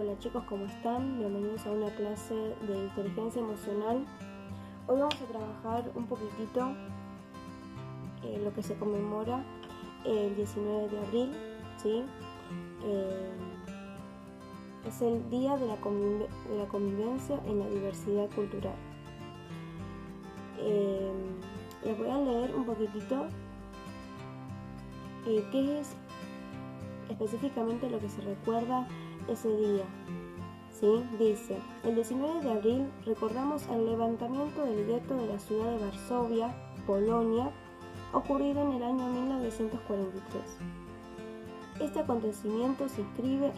Hola chicos, ¿cómo están? Bienvenidos a una clase de inteligencia emocional. Hoy vamos a trabajar un poquitito lo que se conmemora el 19 de abril, ¿sí? Es el Día de la Convivencia en la Diversidad Cultural. Les voy a leer un poquitito qué es específicamente lo que se recuerda ese día. ¿Sí? Dice: el 19 de abril recordamos el levantamiento del gueto de la ciudad de Varsovia, Polonia, ocurrido en el año 1943. Este acontecimiento se inscribe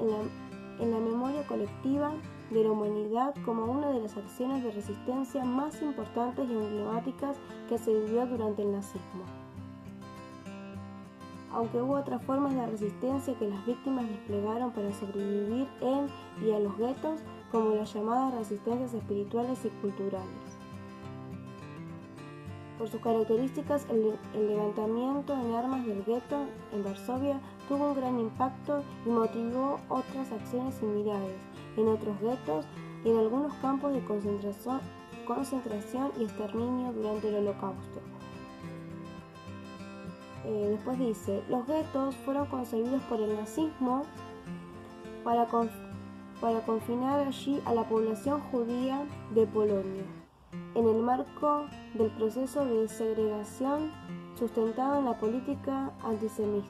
en la memoria colectiva de la humanidad como una de las acciones de resistencia más importantes y emblemáticas que se vivió durante el nazismo. Aunque hubo otras formas de resistencia que las víctimas desplegaron para sobrevivir en y a los guetos, como las llamadas resistencias espirituales y culturales. Por sus características, el levantamiento en armas del gueto en Varsovia tuvo un gran impacto y motivó otras acciones similares en otros guetos y en algunos campos de concentración y exterminio durante el Holocausto. Después dice: los guetos fueron concebidos por el nazismo para confinar allí a la población judía de Polonia, en el marco del proceso de segregación sustentado en la política antisemita.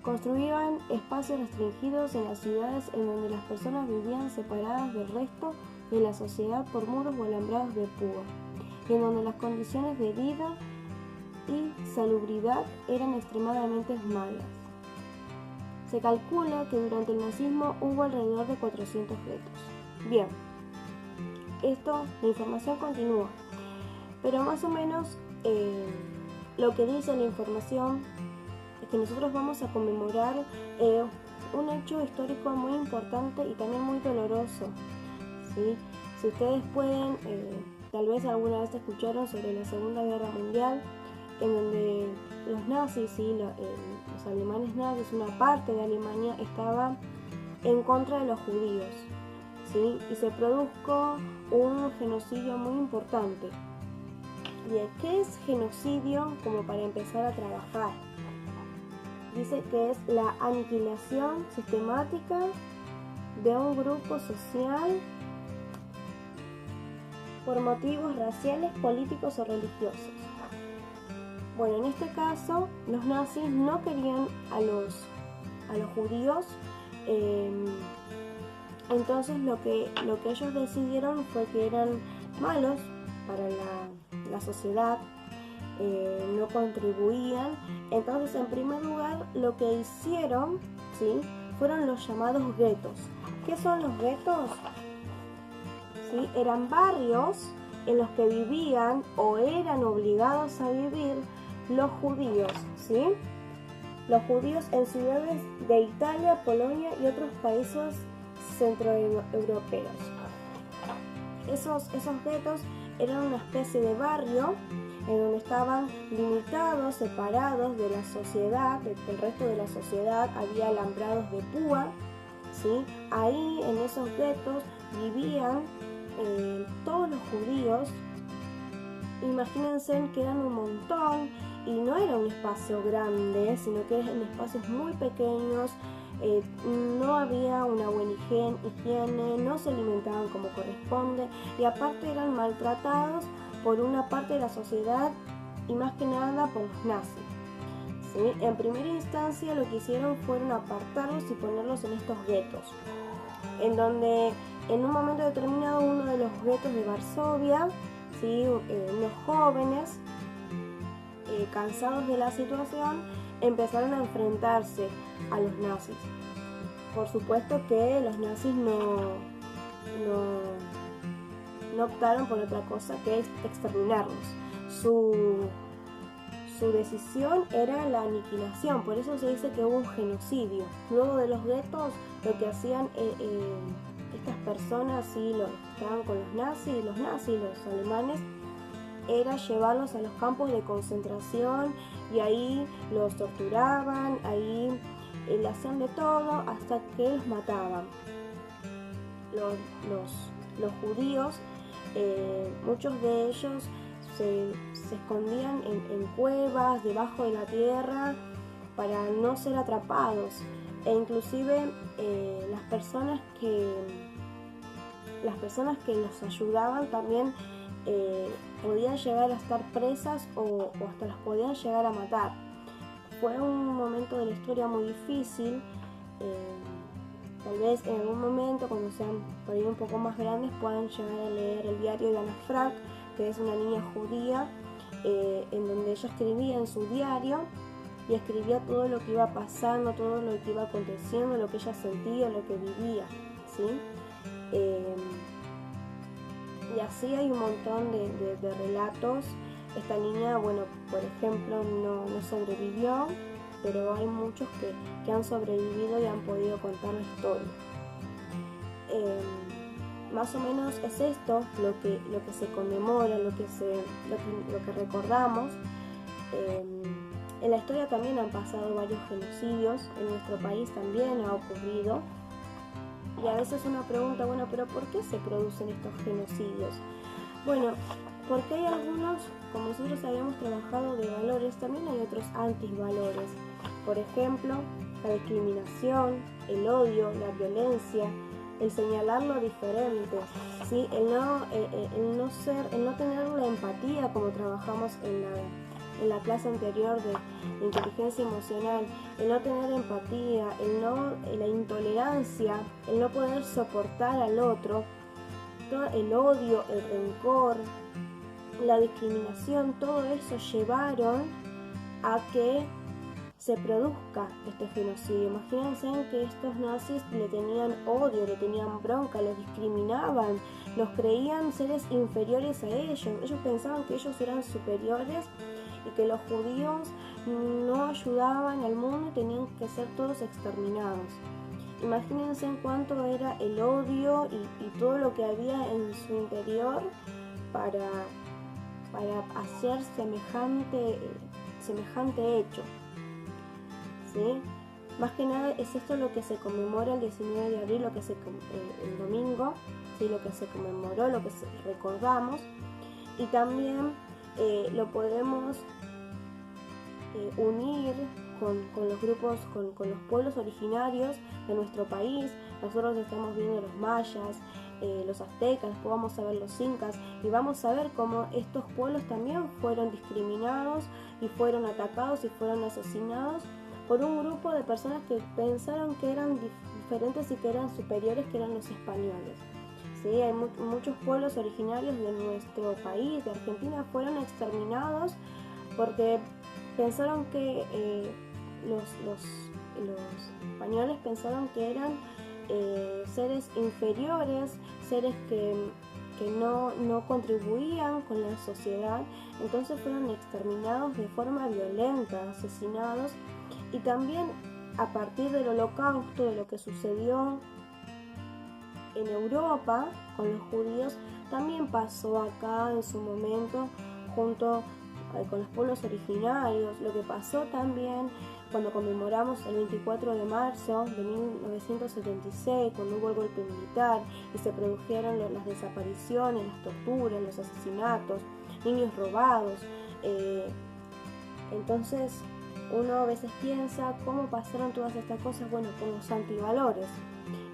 Construían espacios restringidos en las ciudades en donde las personas vivían separadas del resto de la sociedad por muros o alambrados de púa, y en donde las condiciones de vida y salubridad eran extremadamente malas. Se calcula que durante el nazismo hubo alrededor de 400 guetos. Bien, la información continúa, pero más o menos lo que dice la información es que nosotros vamos a conmemorar un hecho histórico muy importante y también muy doloroso, ¿sí? Si ustedes pueden, tal vez alguna vez escucharon sobre la Segunda Guerra Mundial, en donde los nazis, ¿sí? Los alemanes nazis, una parte de Alemania estaba en contra de los judíos, ¿sí? Y se produjo un genocidio muy importante. Bien, ¿qué es genocidio? Como para empezar a trabajar. Dice que es la aniquilación sistemática de un grupo social por motivos raciales, políticos o religiosos. Bueno, en este caso, los nazis no querían a los judíos, entonces lo que ellos decidieron fue que eran malos para la sociedad, no contribuían. Entonces, en primer lugar, lo que hicieron, ¿sí?, fueron los llamados guetos. ¿Qué son los guetos? ¿Sí? Eran barrios en los que vivían o eran obligados a vivir los judíos, ¿sí? Los judíos en ciudades de Italia, Polonia y otros países centroeuropeos. Esos guetos eran una especie de barrio en donde estaban limitados, separados de la sociedad, del resto de la sociedad. Había alambrados de púa, ¿sí? Ahí en esos guetos vivían todos los judíos. Imagínense que eran un montón y no era un espacio grande, sino que eran espacios muy pequeños. No había una buena higiene, no se alimentaban como corresponde y aparte eran maltratados por una parte de la sociedad y más que nada por los nazis, ¿sí? En primera instancia lo que hicieron fueron apartarlos y ponerlos en estos guetos, en donde en un momento determinado uno de los guetos de Varsovia, ¿sí?, unos jóvenes cansados de la situación empezaron a enfrentarse a los nazis. Por supuesto que los nazis no optaron por otra cosa que exterminarlos. Su decisión era la aniquilación, por eso se dice que hubo un genocidio. Luego de los guetos, lo que hacían estas personas, ¿sí?, los que estaban con los nazis, los alemanes, era llevarlos a los campos de concentración y ahí los torturaban, ahí le hacían de todo hasta que los mataban. Los judíos, muchos de ellos se escondían en cuevas, debajo de la tierra, para no ser atrapados. E inclusive las personas que los ayudaban también podían llegar a estar presas o hasta las podían llegar a matar. Fue un momento de la historia muy difícil. Tal vez en algún momento, cuando sean por ahí un poco más grandes, puedan llegar a leer el diario de Ana Frank, que es una niña judía, en donde ella escribía en su diario y escribía todo lo que iba pasando, todo lo que iba aconteciendo, lo que ella sentía, lo que vivía, ¿sí? Y así hay un montón de relatos. Esta niña, bueno, por ejemplo, no sobrevivió, pero hay muchos que han sobrevivido y han podido contar la historia. Más o menos es esto lo que se conmemora, lo que recordamos. En la historia también han pasado varios genocidios, en nuestro país también ha ocurrido. Y a veces uno pregunta, bueno, pero ¿por qué se producen estos genocidios? Bueno, porque hay algunos, como nosotros habíamos trabajado, de valores, también hay otros antivalores. Por ejemplo, la discriminación, el odio, la violencia, el señalar lo diferente, ¿sí? el no tener la empatía, como trabajamos en la clase anterior de inteligencia emocional, el no tener empatía, la intolerancia, el no poder soportar al otro, todo el odio, el rencor, la discriminación, todo eso llevaron a que se produzca este genocidio. Imagínense que estos nazis le tenían odio, le tenían bronca, los discriminaban, los creían seres inferiores a ellos. Ellos pensaban que ellos eran superiores y que los judíos no ayudaban al mundo y tenían que ser todos exterminados. Imagínense en cuánto era el odio y todo lo que había en su interior para hacer semejante hecho, ¿sí? Más que nada es esto lo que se conmemora el 19 de abril, el domingo, ¿sí? Lo que se conmemoró, lo que recordamos, y también lo podemos unir con los grupos, con los pueblos originarios de nuestro país. Nosotros estamos viendo los mayas, los aztecas, después vamos a ver los incas y vamos a ver cómo estos pueblos también fueron discriminados y fueron atacados y fueron asesinados por un grupo de personas que pensaron que eran diferentes y que eran superiores, que eran los españoles. Sí, hay muchos pueblos originarios de nuestro país, de Argentina, fueron exterminados porque pensaron que los españoles pensaron que eran seres inferiores, seres que no contribuían con la sociedad. Entonces fueron exterminados de forma violenta, asesinados. Y también a partir del Holocausto, de lo que sucedió en Europa con los judíos, también pasó acá en su momento junto con los pueblos originarios. Lo que pasó también cuando conmemoramos el 24 de marzo de 1976, cuando hubo el golpe militar y se produjeron las desapariciones, las torturas, los asesinatos, niños robados. Entonces uno a veces piensa, ¿cómo pasaron todas estas cosas? Bueno, con los antivalores.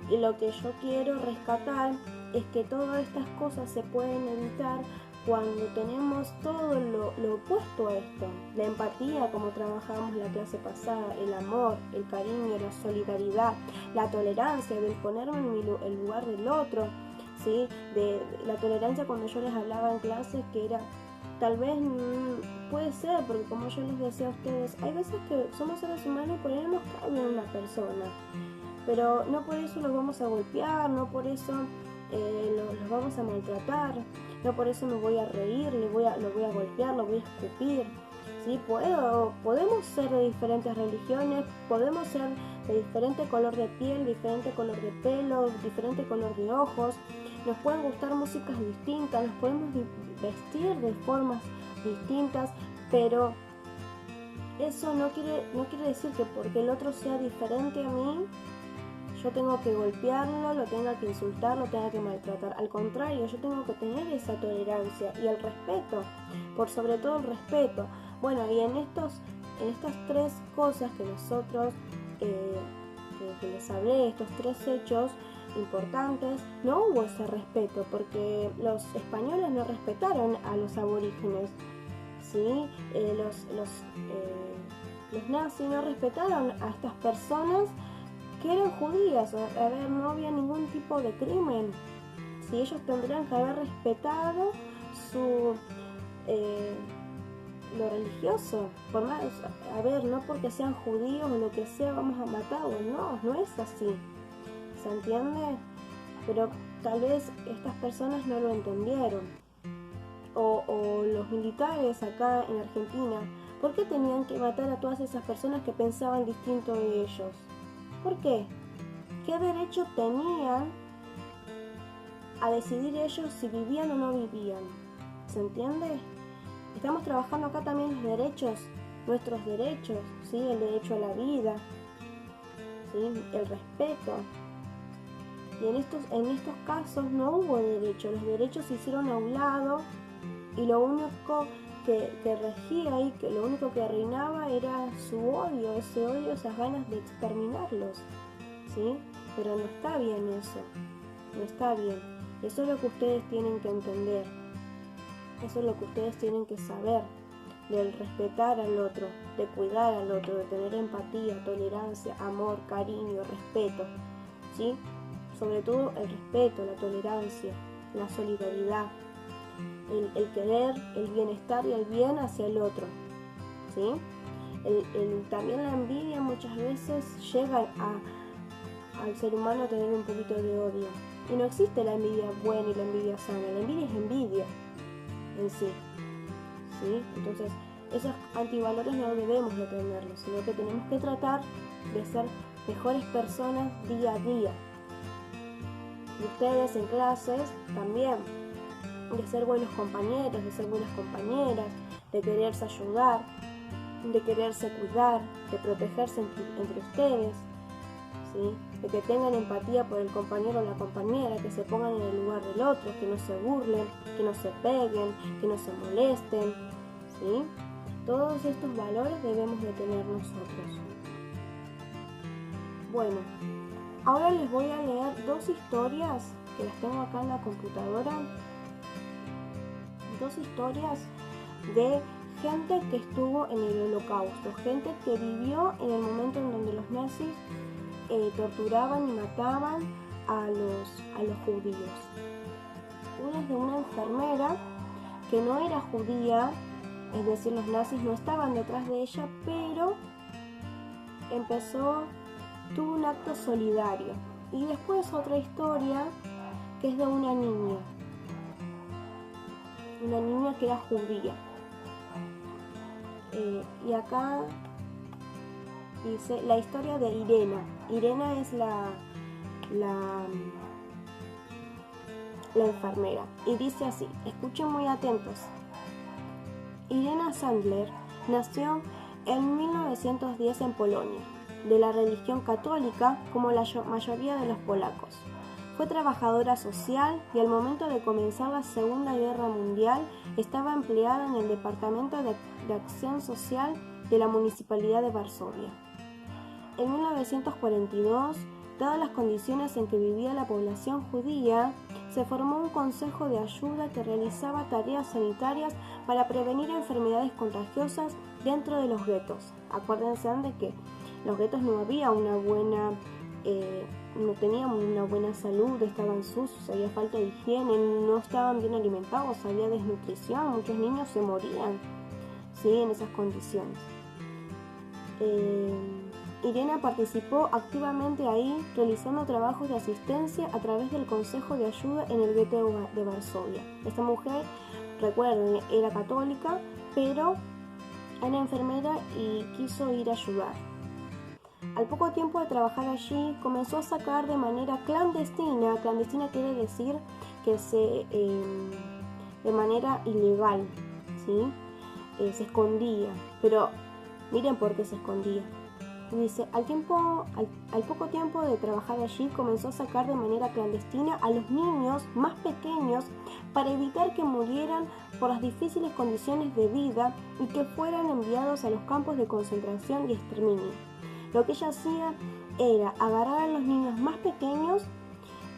Y lo que yo quiero rescatar es que todas estas cosas se pueden evitar cuando tenemos todo lo opuesto a esto. La empatía, como trabajamos la clase pasada, el amor, el cariño, la solidaridad, la tolerancia, del ponerme en el lugar del otro, ¿sí? De la tolerancia cuando yo les hablaba en clase, que era, tal vez puede ser, porque como yo les decía a ustedes, hay veces que somos seres humanos y por ahí nos cae una persona, pero no por eso los vamos a golpear, no por eso los vamos a maltratar, no por eso me voy a reír, lo voy a golpear, lo voy a escupir, ¿sí? Podemos ser de diferentes religiones, podemos ser de diferente color de piel, diferente color de pelo, diferente color de ojos, nos pueden gustar músicas distintas, nos podemos vestir de formas distintas, pero eso no quiere decir que porque el otro sea diferente a mí, yo tengo que golpearlo, lo tenga que insultar, lo tenga que maltratar. Al contrario, yo tengo que tener esa tolerancia y el respeto, por sobre todo el respeto. Bueno, y en estas 3 cosas que nosotros, que les hablé, estos 3 hechos importantes, no hubo ese respeto, porque los españoles no respetaron a los aborígenes, ¿sí? Los nazis no respetaron a estas personas que eran judías. A ver, no había ningún tipo de crimen. Si ellos tendrían que haber respetado lo religioso. Por más, a ver, no porque sean judíos o lo que sea vamos a matarlos. No es así. ¿Se entiende? Pero tal vez estas personas no lo entendieron. O los militares acá en Argentina, ¿por qué tenían que matar a todas esas personas que pensaban distinto de ellos? ¿Por qué? ¿Qué derecho tenían a decidir ellos si vivían o no vivían? ¿Se entiende? Estamos trabajando acá también los derechos, nuestros derechos, ¿sí? El derecho a la vida, ¿sí? El respeto. Y en estos casos no hubo derecho, los derechos se hicieron a un lado y lo único que regía y que lo único que reinaba era su odio, ese odio, esas ganas de exterminarlos, ¿sí? Pero no está bien eso, no está bien. Eso es lo que ustedes tienen que entender, eso es lo que ustedes tienen que saber, del respetar al otro, de cuidar al otro, de tener empatía, tolerancia, amor, cariño, respeto, ¿sí? Sobre todo el respeto, la tolerancia, la solidaridad. El querer el bienestar y el bien hacia el otro, ¿sí? También la envidia muchas veces llega al ser humano a tener un poquito de odio. Y no existe la envidia buena y la envidia sana. La envidia es envidia en sí, ¿sí? Entonces, esos antivalores no debemos de tenerlos, sino que tenemos que tratar de ser mejores personas día a día. Y ustedes en clases también, de ser buenos compañeros, de ser buenas compañeras, de quererse ayudar, de quererse cuidar, de protegerse entre ustedes, ¿sí? De que tengan empatía por el compañero o la compañera, que se pongan en el lugar del otro, que no se burlen, que no se peguen, que no se molesten, ¿sí? Todos estos valores debemos de tener nosotros. Bueno, ahora les voy a leer 2 historias que las tengo acá en la computadora. 2 historias de gente que estuvo en el Holocausto, gente que vivió en el momento en donde los nazis torturaban y mataban a los judíos. Una es de una enfermera que no era judía, es decir, los nazis no estaban detrás de ella, pero tuvo un acto solidario. Y después otra historia que es de una niña que era judía. Y acá dice la historia de Irena. Irena es la enfermera. Y dice así, escuchen muy atentos. Irena Sandler nació en 1910 en Polonia, de la religión católica como la mayoría de los polacos. Fue trabajadora social y al momento de comenzar la Segunda Guerra Mundial estaba empleada en el Departamento de Acción Social de la Municipalidad de Varsovia. En 1942, dadas las condiciones en que vivía la población judía, se formó un consejo de ayuda que realizaba tareas sanitarias para prevenir enfermedades contagiosas dentro de los guetos. Acuérdense de que los guetos no había no tenían una buena salud, estaban sucios, había falta de higiene, no estaban bien alimentados, había desnutrición, muchos niños se morían, ¿sí? En esas condiciones. Irena participó activamente ahí, realizando trabajos de asistencia a través del Consejo de Ayuda en el gueto de Varsovia. Esta mujer, recuerden, era católica, pero era enfermera y quiso ir a ayudar. Al poco tiempo de trabajar allí, comenzó a sacar de manera clandestina. Clandestina quiere decir que de manera ilegal, ¿sí? Se escondía, pero Miren por qué se escondía. Y dice, al poco tiempo de trabajar allí, comenzó a sacar de manera clandestina a los niños más pequeños para evitar que murieran por las difíciles condiciones de vida y que fueran enviados a los campos de concentración y exterminio. Lo que ella hacía era agarrar a los niños más pequeños,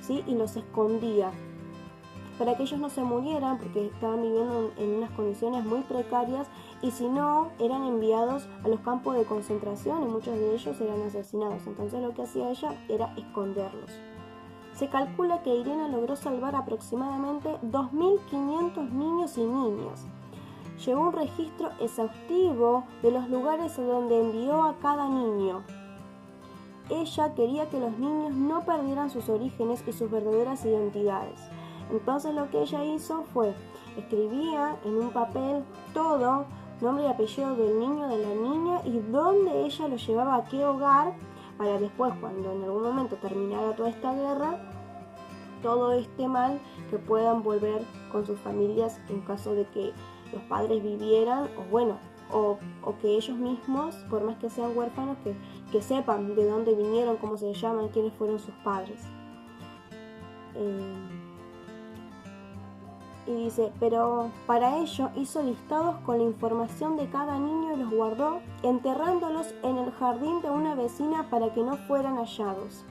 ¿sí?, y los escondía para que ellos no se murieran, porque estaban viviendo en unas condiciones muy precarias, y si no, eran enviados a los campos de concentración y muchos de ellos eran asesinados. Entonces lo que hacía ella era esconderlos. Se calcula que Irena logró salvar aproximadamente 2.500 niños y niñas. Llevó un registro exhaustivo de los lugares donde envió a cada niño. Ella quería que los niños no perdieran sus orígenes y sus verdaderas identidades. Entonces lo que ella hizo fue, escribía en un papel todo, nombre y apellido del niño, de la niña, y dónde ella lo llevaba, a qué hogar, para después, cuando en algún momento terminara toda esta guerra, todo este mal, que puedan volver con sus familias en caso de que los padres vivieran, o que ellos mismos, por más que sean huérfanos, que sepan de dónde vinieron, cómo se llaman, quiénes fueron sus padres. Y dice, pero para ello hizo listados con la información de cada niño y los guardó, enterrándolos en el jardín de una vecina para que no fueran hallados.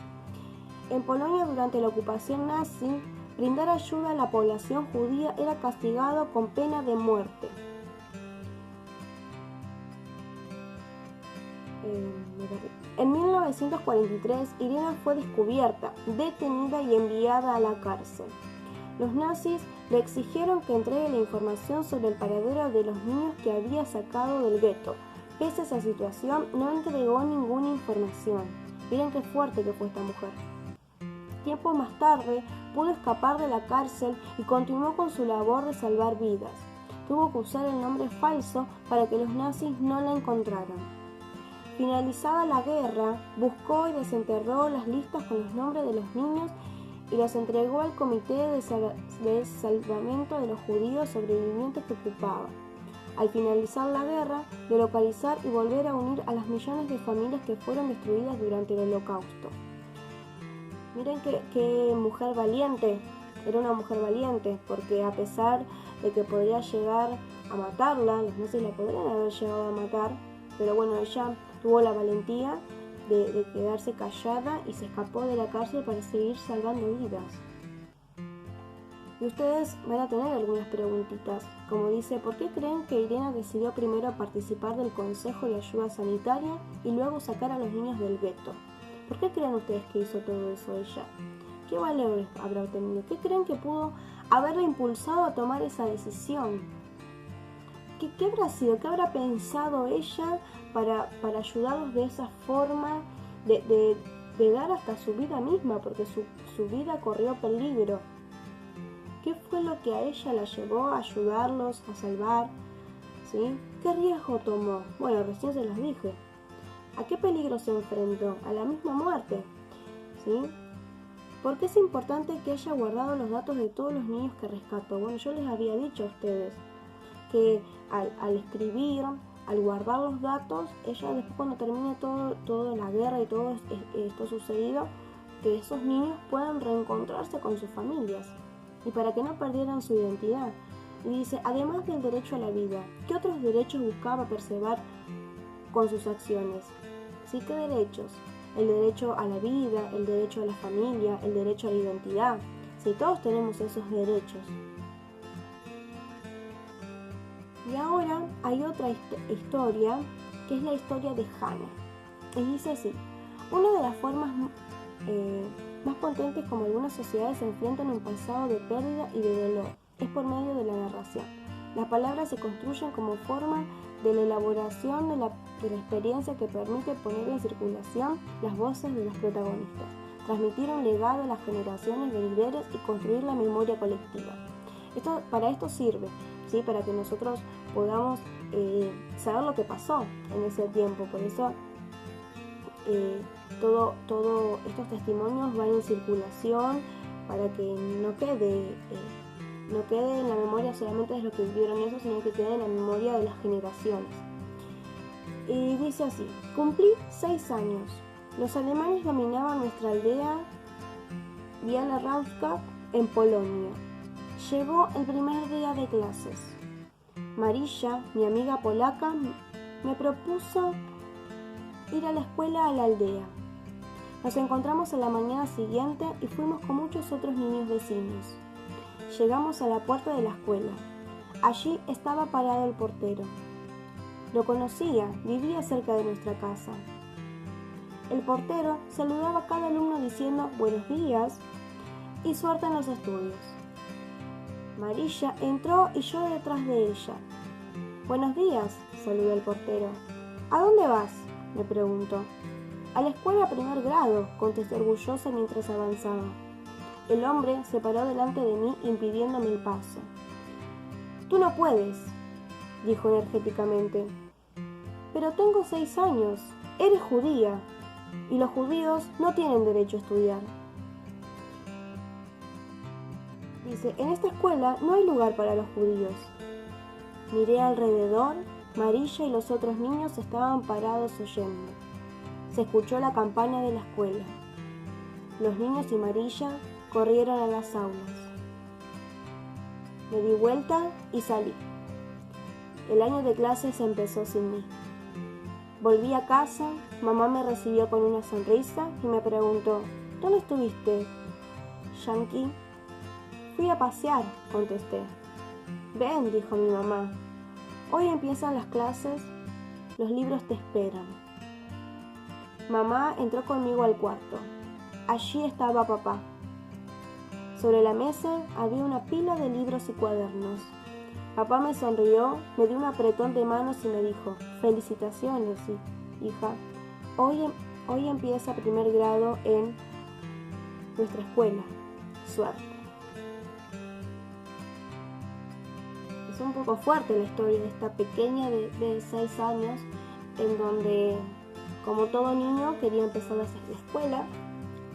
En Polonia, durante la ocupación nazi, brindar ayuda a la población judía era castigado con pena de muerte. En 1943, Irena fue descubierta, detenida y enviada a la cárcel. Los nazis le exigieron que entregue la información sobre el paradero de los niños que había sacado del gueto. Pese a esa situación, no entregó ninguna información. Miren qué fuerte que fue esta mujer. Tiempo más tarde, pudo escapar de la cárcel y continuó con su labor de salvar vidas. Tuvo que usar el nombre falso para que los nazis no la encontraran. Finalizada la guerra, buscó y desenterró las listas con los nombres de los niños y los entregó al Comité de Salvamento de los Judíos Sobrevivientes que ocupaba. Al finalizar la guerra, de localizar y volver a unir a las millones de familias que fueron destruidas durante el Holocausto. Miren qué mujer valiente, era una mujer valiente, porque a pesar de que podría llegar a matarla, los nazis la podrían haber llegado a matar, pero bueno, ella tuvo la valentía de quedarse callada y se escapó de la cárcel para seguir salvando vidas. Y ustedes van a tener algunas preguntitas, como dice, ¿por qué creen que Irena decidió primero participar del Consejo de Ayuda Sanitaria y luego sacar a los niños del gueto? ¿Por qué creen ustedes que hizo todo eso ella? ¿Qué valores habrá obtenido? ¿Qué creen que pudo haberla impulsado a tomar esa decisión? ¿Qué habrá sido? ¿Qué habrá pensado ella para ayudarlos de esa forma, de dar hasta su vida misma, porque su vida corrió peligro? ¿Qué fue lo que a ella la llevó a ayudarlos, a salvar? ¿Sí? ¿Qué riesgo tomó? Bueno, recién se los dije. ¿A qué peligro se enfrentó? A la misma muerte. ¿Sí? ¿Por qué es importante que haya guardado los datos de todos los niños que rescató? Bueno, yo les había dicho a ustedes que al escribir, al guardar los datos, ella después, cuando termine toda la guerra y todo esto sucedido, que esos niños puedan reencontrarse con sus familias y para que no perdieran su identidad. Y dice, además del derecho a la vida, ¿qué otros derechos buscaba preservar con sus acciones? ¿Sí? ¿Qué derechos? El derecho a la vida, el derecho a la familia, el derecho a la identidad. Sí, todos tenemos esos derechos. Y ahora hay otra historia, que es la historia de Hannah. Y dice así, una de las formas más potentes como algunas sociedades se enfrentan a un pasado de pérdida y de dolor es por medio de la narración. Las palabras se construyen como forma de la elaboración de la experiencia que permite poner en circulación las voces de los protagonistas, transmitir un legado a las generaciones venideras y construir la memoria colectiva. Para esto sirve, ¿sí? Para que nosotros podamos saber lo que pasó en ese tiempo. Por eso todos estos testimonios van en circulación para que no quede en la memoria solamente de lo que vivieron ellos, sino que quede en la memoria de las generaciones. Y dice así: cumplí 6 años. Los alemanes dominaban nuestra aldea Biała en Polonia. Llegó el primer día de clases. Marilla, mi amiga polaca, me propuso ir a la escuela a la aldea. Nos encontramos a la mañana siguiente y fuimos con muchos otros niños vecinos. Llegamos a la puerta de la escuela. Allí estaba parado el portero. Lo conocía, vivía cerca de nuestra casa. El portero saludaba a cada alumno diciendo buenos días y suerte en los estudios. Marilla entró y yo detrás de ella. Buenos días, saludó el portero. ¿A dónde vas?, me preguntó. A la escuela primer grado, contesté orgullosa mientras avanzaba. El hombre se paró delante de mí impidiéndome el paso. Tú no puedes, dijo energéticamente. Pero tengo 6 años, eres judía, y los judíos no tienen derecho a estudiar. Dice, en esta escuela no hay lugar para los judíos. Miré alrededor, Marilla y los otros niños estaban parados oyendo. Se escuchó la campana de la escuela. Los niños y Marilla corrieron a las aulas. Me di vuelta y salí. El año de clases empezó sin mí. Volví a casa, mamá me recibió con una sonrisa y me preguntó, ¿dónde estuviste, Yankee? Fui a pasear, contesté. Ven, dijo mi mamá. Hoy empiezan las clases, los libros te esperan. Mamá entró conmigo al cuarto. Allí estaba papá. Sobre la mesa había una pila de libros y cuadernos. Papá me sonrió, me dio un apretón de manos y me dijo, felicitaciones, hija. Hoy empieza primer grado en nuestra escuela. Suerte. Es un poco fuerte la historia de esta pequeña de 6 años, en donde, como todo niño, quería empezar la escuela.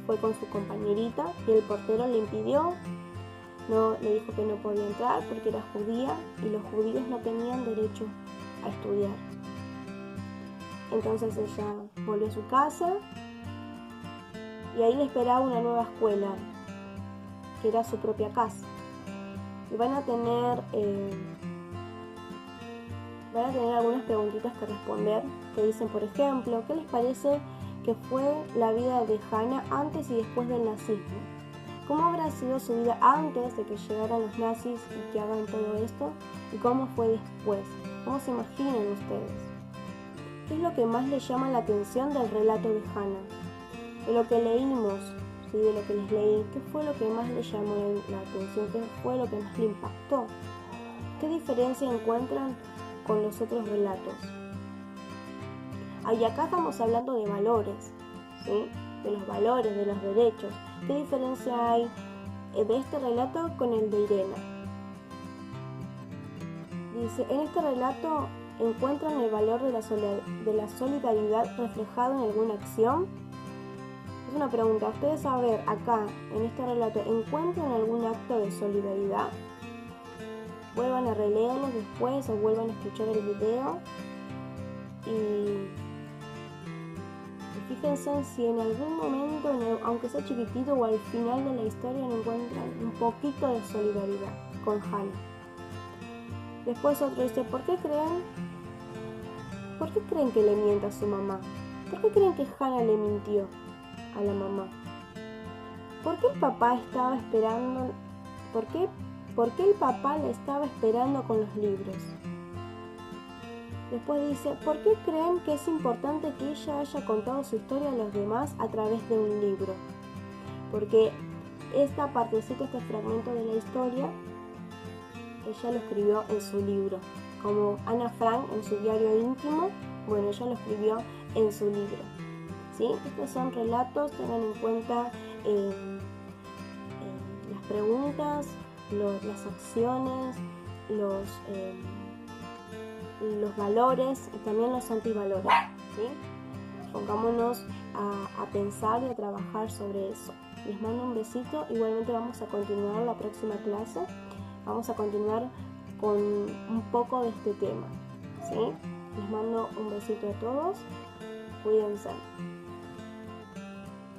Fue con su compañerita y el portero le impidió. No, le dijo que no podía entrar porque era judía y los judíos no tenían derecho a estudiar. Entonces ella volvió a su casa y ahí le esperaba una nueva escuela, que era su propia casa. Y van a tener algunas preguntitas que responder, que dicen, por ejemplo, ¿qué les parece que fue la vida de Hannah antes y después del nazismo? ¿Cómo habrá sido su vida antes de que llegaran los nazis y que hagan todo esto? ¿Y cómo fue después? ¿Cómo se imaginan ustedes? ¿Qué es lo que más les llama la atención del relato de Hannah? De lo que leímos, ¿sí? De lo que les leí, ¿qué fue lo que más les llamó la atención? ¿Qué fue lo que más le impactó? ¿Qué diferencia encuentran con los otros relatos? Y acá estamos hablando de valores, ¿sí? De los valores, de los derechos. ¿Qué diferencia hay de este relato con el de Irena? Dice, en este relato encuentran el valor de la solidaridad reflejado en alguna acción. Es una pregunta. Ustedes, a ver, acá, en este relato, ¿encuentran algún acto de solidaridad? Vuelvan a releerlos después o vuelvan a escuchar el video y fíjense si en algún momento, aunque sea chiquitito o al final de la historia, no encuentran un poquito de solidaridad con Hannah. Después otro dice, ¿por qué creen que le mienta a su mamá? ¿Por qué creen que Hannah le mintió a la mamá? ¿Por qué el papá estaba esperando? ¿Por qué el papá la estaba esperando con los libros? Después dice, ¿por qué creen que es importante que ella haya contado su historia a los demás a través de un libro? Porque esta partecita, este fragmento de la historia, ella lo escribió en su libro. Como Ana Frank en su diario íntimo, bueno, ella lo escribió en su libro. ¿Sí? Estos son relatos, tengan en cuenta las preguntas, las acciones, los valores y también los antivalores, ¿sí? Pongámonos a pensar y a trabajar sobre eso. Les mando un besito. Igualmente vamos a continuar la próxima clase. Vamos a continuar con un poco de este tema, ¿sí? Les mando un besito a todos. Cuídense.